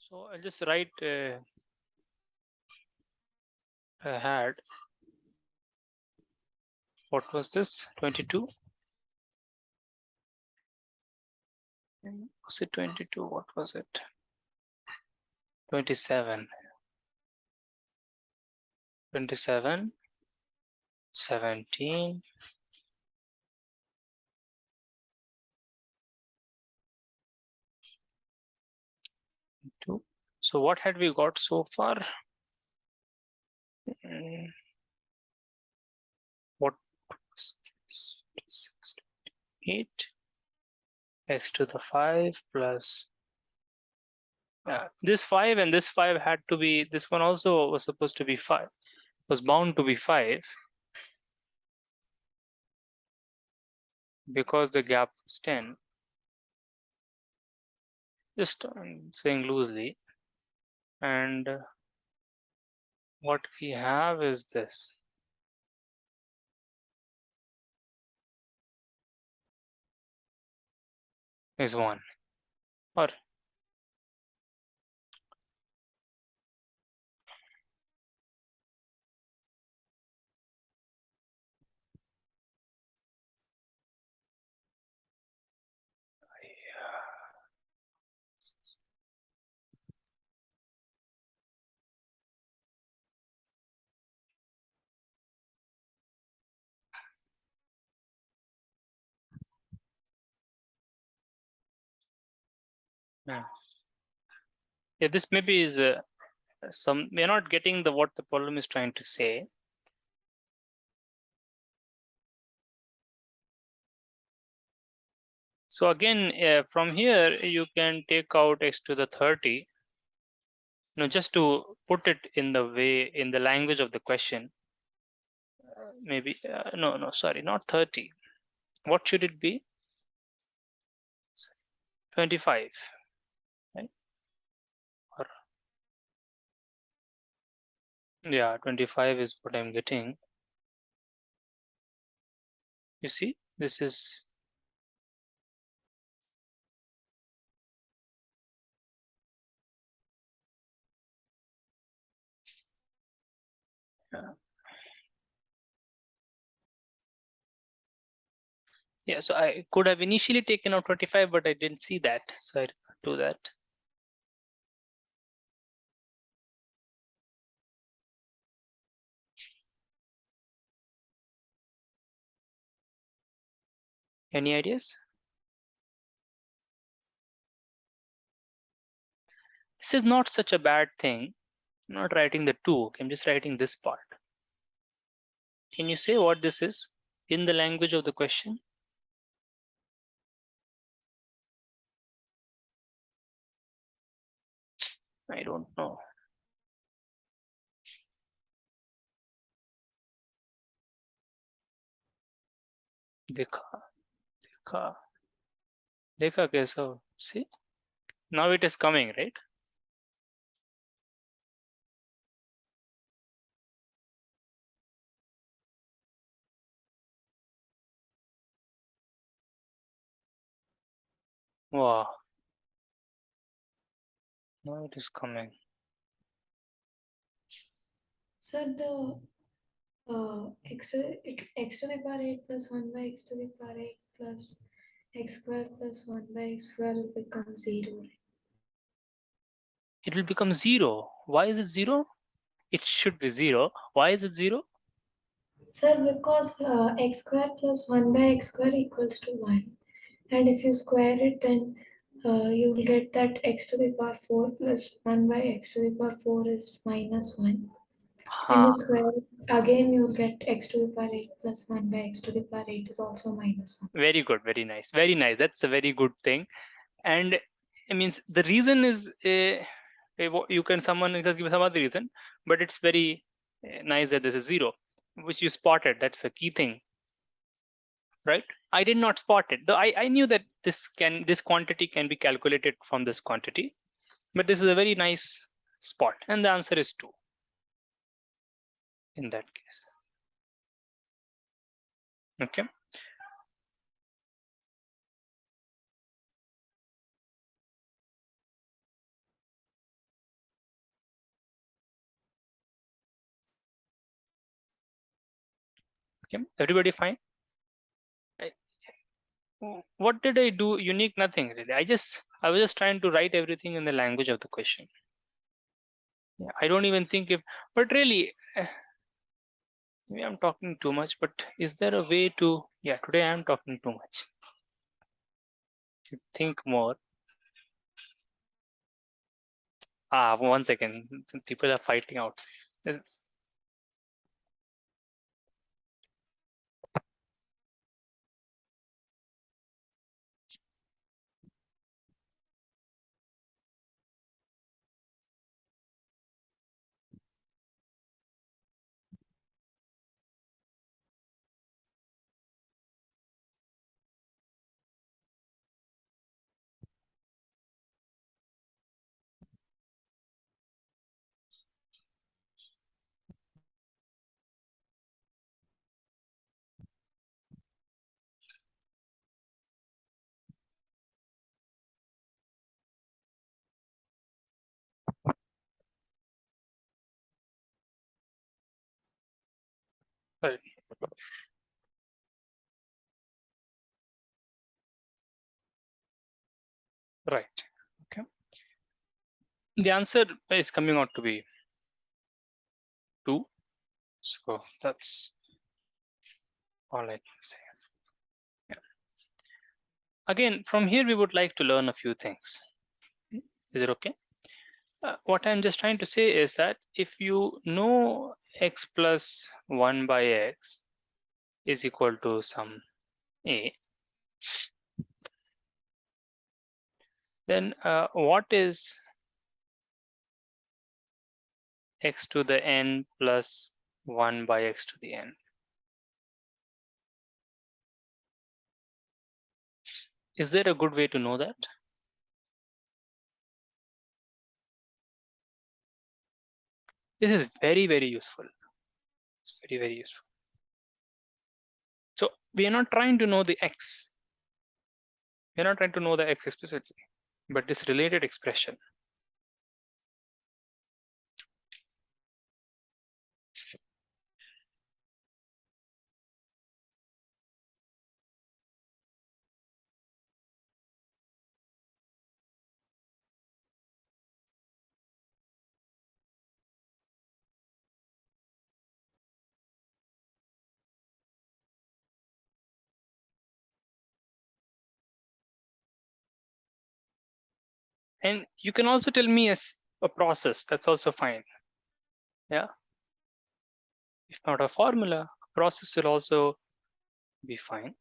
So I'll just write I had, what was this, 22? Was it 22? What was it? 27. 27, 17, 2. So what had we got so far? What was this? 6, 8, x to the 5 plus this 5 and this 5 had to be, this one also was supposed to be 5, was bound to be 5 because the gap was 10. Just saying loosely. And what we have is this. Is 1. Or yeah, this maybe is some, we're not getting the what the problem is trying to say. So again, from here you can take out x to the 30. Just to put it in the way, in the language of the question. Maybe no, sorry, not 30. What should it be? 25, right? Or yeah, 25 is what I'm getting. You see, this is yeah. So I could have initially taken out 25, but I didn't see that, so I did not do that. Any ideas? This is not such a bad thing. I'm not writing the 2. I'm just writing this part. Can you say what this is in the language of the question? I don't know. Dekha, dekha, dekha kaisa? See, now it is coming, right? Wow. Now it is coming. Sir, the x to the power 8 plus 1 by x to the power 8 plus x square plus 1 by x square will become 0. It will become 0. Why is it 0? It should be 0. Why is it 0? Sir, because x square plus 1 by x square equals to 1. And if you square it, then you will get that x to the power 4 plus 1 by x to the power 4 is minus 1. When you square it, again you will get x to the power 8 plus 1 by x to the power 8 is also minus 1. Very good. Very nice. Very nice. That's a very good thing. And it means the reason is you can someone just give some other reason, but it's very nice that this is 0, which you spotted. That's the key thing, right? I did not spot it. Though I knew that this quantity can be calculated from this quantity, but this is a very nice spot, and the answer is 2 in that case. Okay. Okay, everybody fine? What did I do unique? Nothing really. I was just trying to write everything in the language of the question. Yeah, I don't even think if, but really, maybe I'm talking too much, but is there a way to, yeah, today I'm talking too much. To think more. 1 second. People are fighting outside. Right. Right. Okay. The answer is coming out to be 2. So that's all I can say. Yeah. Again, from here, we would like to learn a few things. Is it okay? What I'm just trying to say is that if you know x plus 1 by x is equal to some a, then what is x to the n plus 1 by x to the n? Is there a good way to know that? This is very, very useful. It's very, very useful. So we are not trying to know the x. We're not trying to know the x explicitly, but this related expression. And you can also tell me as a process, that's also fine. Yeah. If not a formula, a process will also be fine.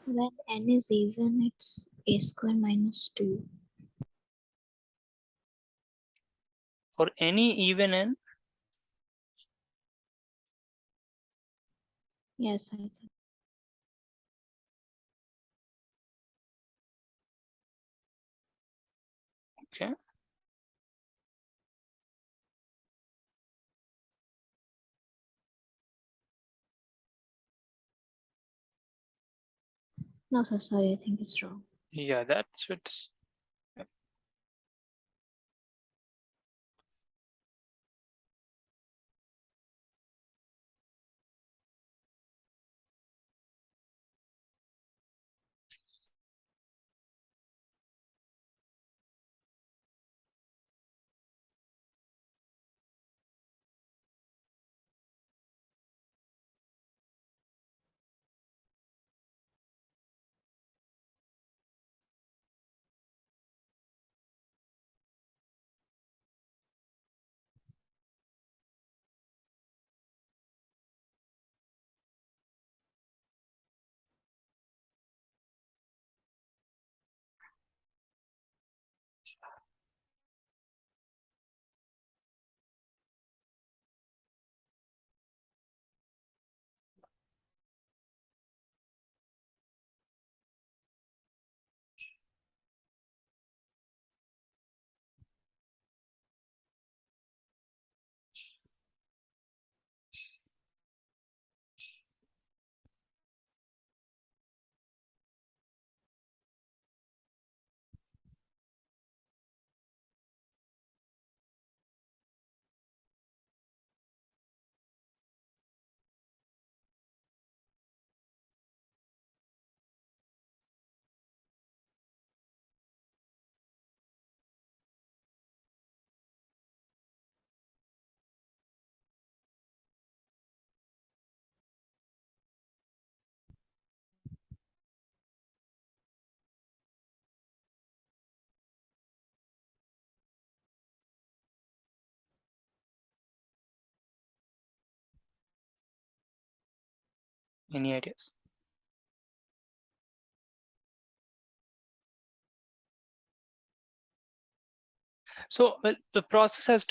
When n is even, it's a square minus 2. For any even n, Yes, I think. okay. No, sir, sorry, I think it's wrong. Yeah, that should. Any ideas? So well, the process is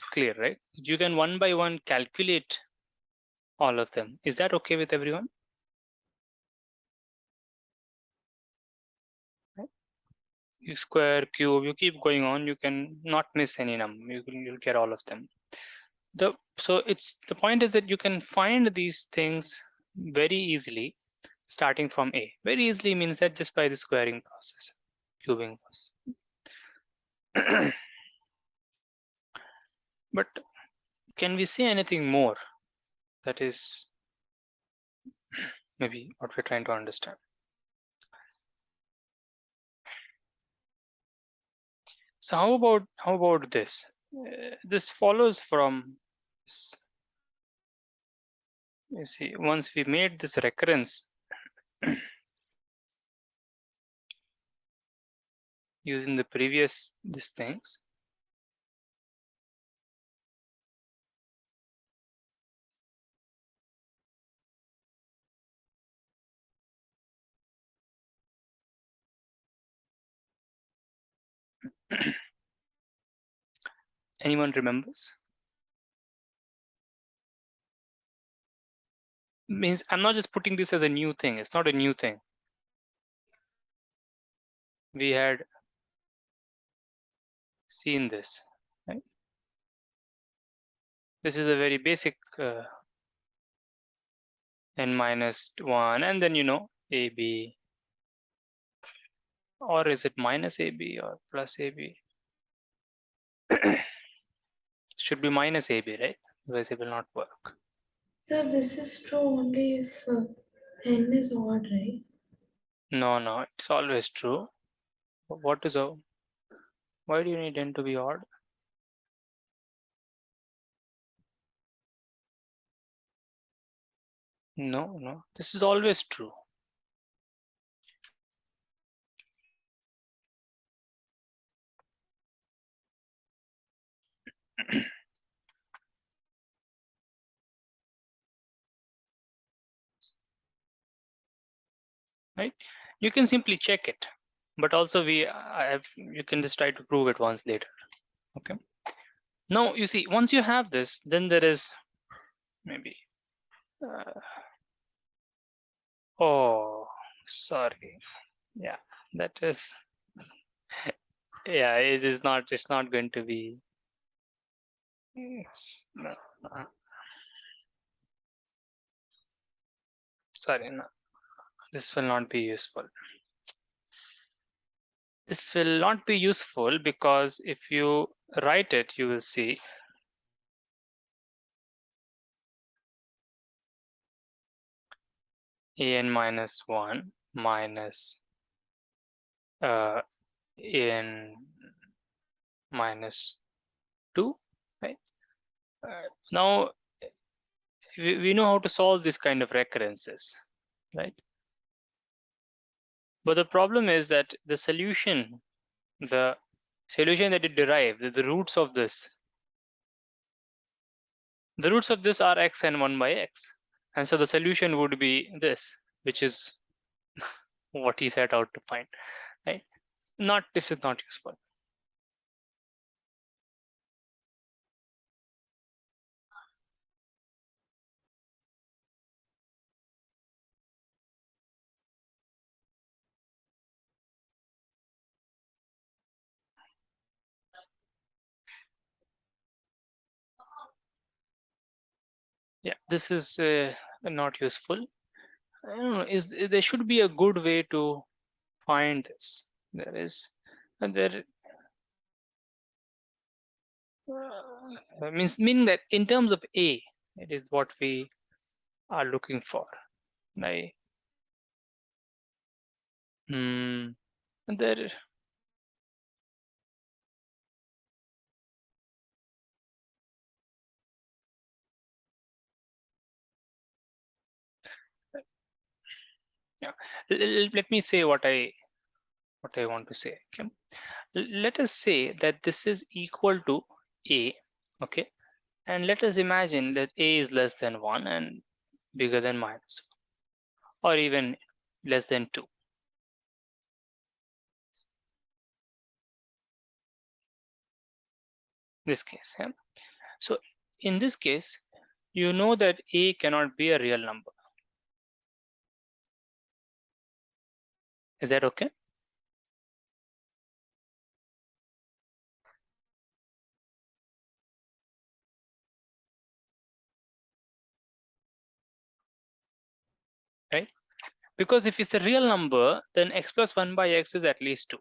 clear, right? You can one by one calculate all of them. Is that okay with everyone? Right? You square, cube, you keep going on, you can not miss any number. You'll get all of them. The point is that you can find these things very easily starting from A. Very easily means that just by the squaring process, cubing process. But can we say anything more? That is maybe what we're trying to understand. So how about this? This follows from this. You see, once we made this recurrence using the previous these things, anyone remembers? Means I'm not just putting this as a new thing. It's not a new thing. We had seen this, right? This is a very basic n-1, and then AB, or is it minus AB or plus AB? Should be minus AB, right? Otherwise it will not work. Sir, this is true only if n is odd, right? No, it's always true. What is a? Why do you need n to be odd? No, this is always true. Right? You can simply check it, but also you can just try to prove it once later. Okay. Now you see, once you have this, then there is maybe. Oh, sorry. Yeah, that is. Yeah, it is not. It's not going to be. Yes, no. Sorry, no. This will not be useful. This will not be useful because if you write it, you will see an-1 minus an-2, right? Now we know how to solve this kind of recurrences, right? But the problem is that the solution that you derive, the roots of this are x and 1 by x. And so the solution would be this, which is what he set out to find, right? This is not useful. Yeah, this is not useful. I don't know, there should be a good way to find this. There is, and there meaning that in terms of A, it is what we are looking for. Right? And there. Yeah. Let me say what I want to say. Okay. Let us say that this is equal to A. Okay. And let us imagine that A is less than 1 and bigger than -1. or even less than 2. This case, yeah. So in this case, you know that a cannot be a real number. Is that okay? Right? Because if it's a real number, then x plus 1 by x is at least 2.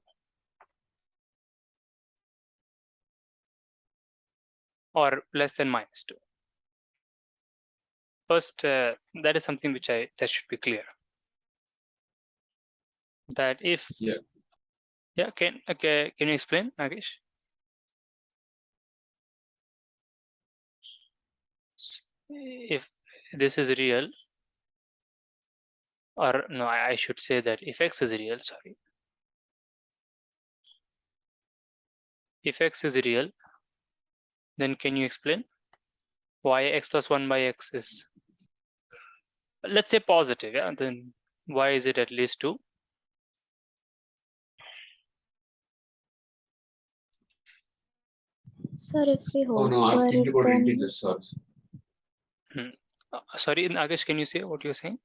Or less than minus 2. First, that is something which that should be clear. That if yeah, can you explain, Nagesh? If this is real, or no, I should say that if x is real, sorry. If x is real, then can you explain why x plus 1 by x is, let's say, positive, yeah? Then why is it at least 2? Sir, if we whole square it, then Sorry, Nagesh, can you say what you're saying?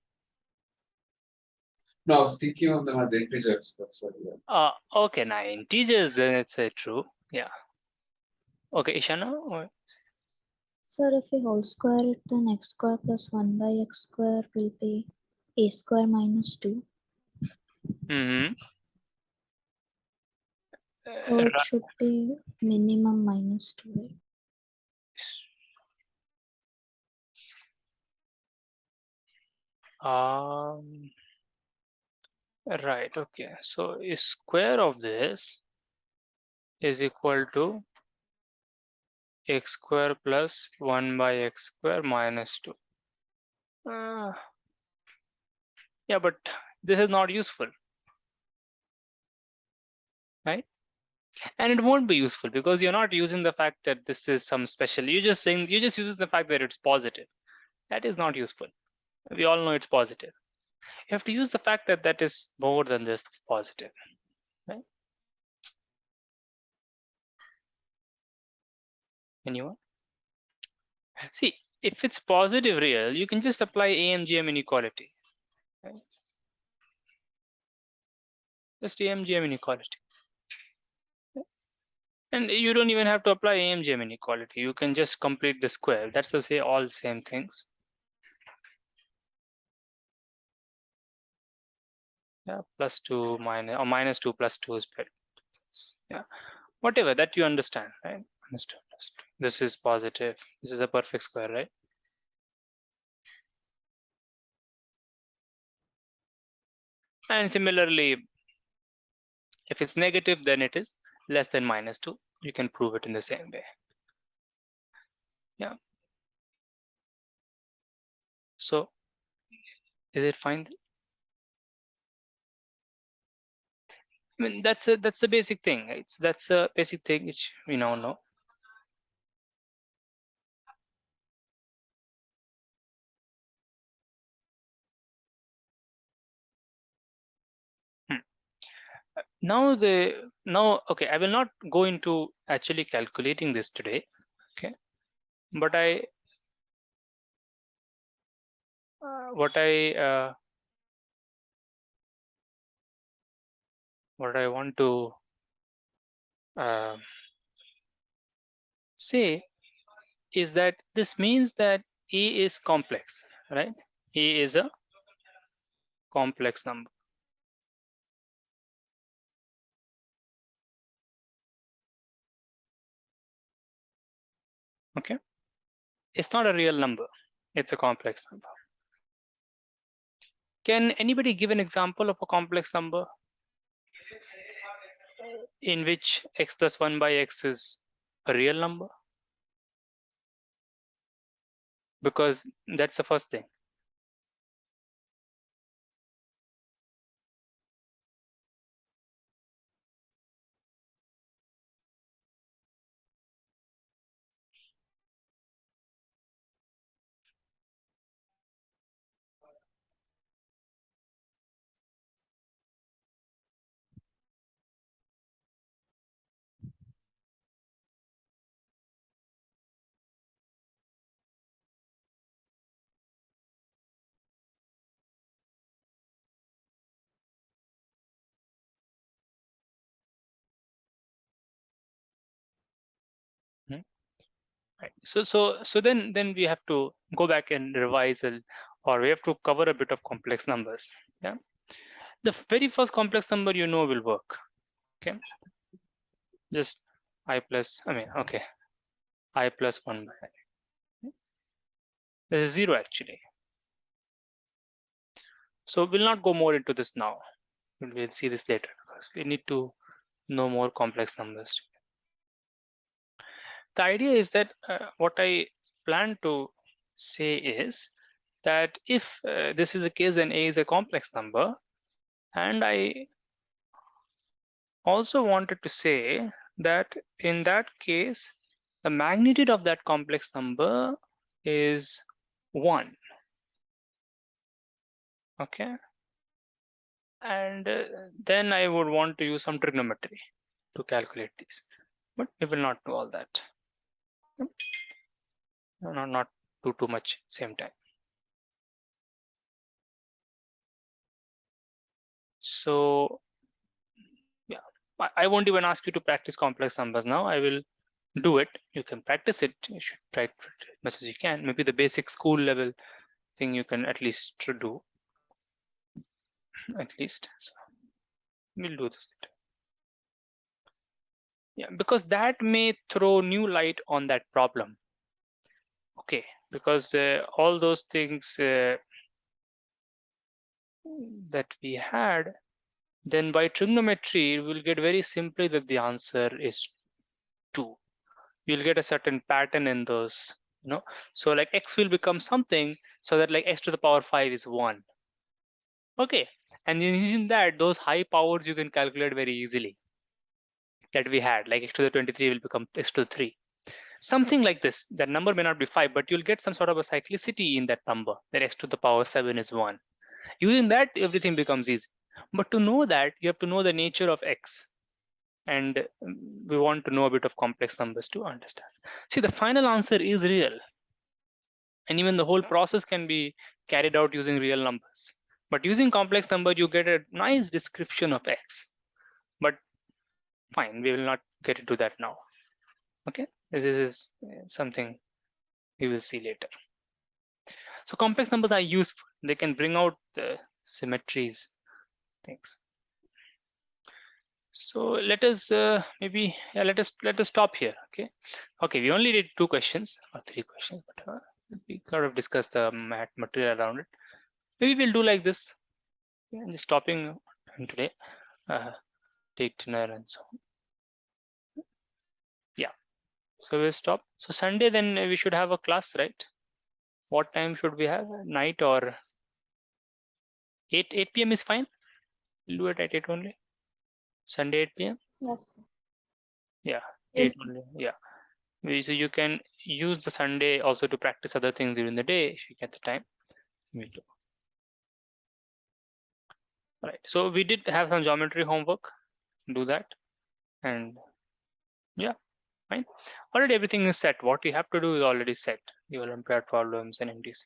No, I was thinking of them as integers. That's what. Okay, now integers, then it's true. Yeah. Okay, Ishana? sir, if we whole square it, then x square plus 1 by x square will be a square minus 2. Mm-hmm. So it should be minimum minus 2, right? Right, okay. So a square of this is equal to x square plus 1 by x square minus 2. Yeah, but this is not useful, right? And it won't be useful because you're not using the fact that this is some special. You're just using the fact that it's positive. That is not useful. We all know it's positive. You have to use the fact that that is more than just positive, right? Anyone? See, if it's positive real, you can just apply AMGM inequality. Right? Just AMGM inequality. And you don't even have to apply AMGM inequality. You can just complete the square. That's to say all same things. Yeah, plus 2 minus, or minus 2 plus 2 is better. Yeah, whatever that you understand, right? Understood. This is positive. This is a perfect square, right? And similarly, if it's negative, then it is less than minus 2. You can prove it in the same way. Yeah. So is it fine? I mean, that's the basic thing, right? So that's a basic thing which we now know. Now okay, I will not go into actually calculating this today, okay? But what I want to say is that this means that A is complex, right? A is a complex number. Okay, it's not a real number, it's a complex number. Can anybody give an example of a complex number in which x plus 1 by x is a real number? Because that's the first thing. Right. So then we have to go back and revise or we have to cover a bit of complex numbers. Yeah. The very first complex number will work. Okay. Just I plus plus 1 by I. This is 0 actually. So we'll not go more into this now. We'll see this later because we need to know more complex numbers. The idea is that what I plan to say is that if this is the case, then A is a complex number, and I also wanted to say that in that case, the magnitude of that complex number is 1. Okay. And then I would want to use some trigonometry to calculate these, but we will not do all that. Not do too much same time. So yeah, I won't even ask you to practice complex numbers now. I will do it. You can practice it. You should try it as much as you can. Maybe the basic school level thing you can at least do. At least. So we'll do this later. Yeah, because that may throw new light on that problem. Okay, because all those things that we had, then by trigonometry, we'll get very simply that the answer is 2. You'll get a certain pattern in those, So like x will become something so that like x to the power 5 is 1. Okay, and using that, those high powers you can calculate very easily that we had, like x to the 23 will become x to the 3. Something like this. That number may not be 5, but you'll get some sort of a cyclicity in that number, that x to the power 7 is 1. Using that, everything becomes easy. But to know that, you have to know the nature of x. And we want to know a bit of complex numbers to understand. See, the final answer is real. And even the whole process can be carried out using real numbers. But using complex number, you get a nice description of x. But fine, we will not get into that now. Okay, this is something we will see later. So complex numbers are useful. They can bring out the symmetries, things. So let us let us stop here. Okay, we only did 2 questions or 3 questions, but we kind of discussed the material around it. Maybe we'll do like this. Yeah, just stopping today. Take dinner and so on. Yeah, so we'll stop. So Sunday then we should have a class, right? What time should we have? Night or 8 p.m. is fine. We'll do it at 8 only. Sunday 8 p.m. Yes, sir. Yeah, Yes. 8 only. Yeah. So you can use the Sunday also to practice other things during the day if you get the time. We'll do. All right. So we did have some geometry homework. Do that, and yeah, fine. Already everything is set. What you have to do is already set. Your Olympiad problems and NMTC.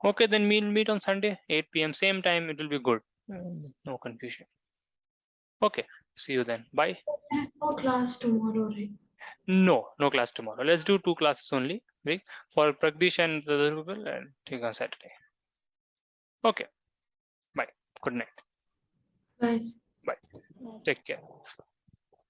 Okay, then we'll meet on Sunday 8 p.m. same time. It will be good. No confusion. Okay. See you then. Bye. There's no class tomorrow, right? No class tomorrow. Let's do 2 classes only. For Pragdish and the other people, and take on Saturday. Okay. Bye. Good night. Guys. Bye. Yes. Take care.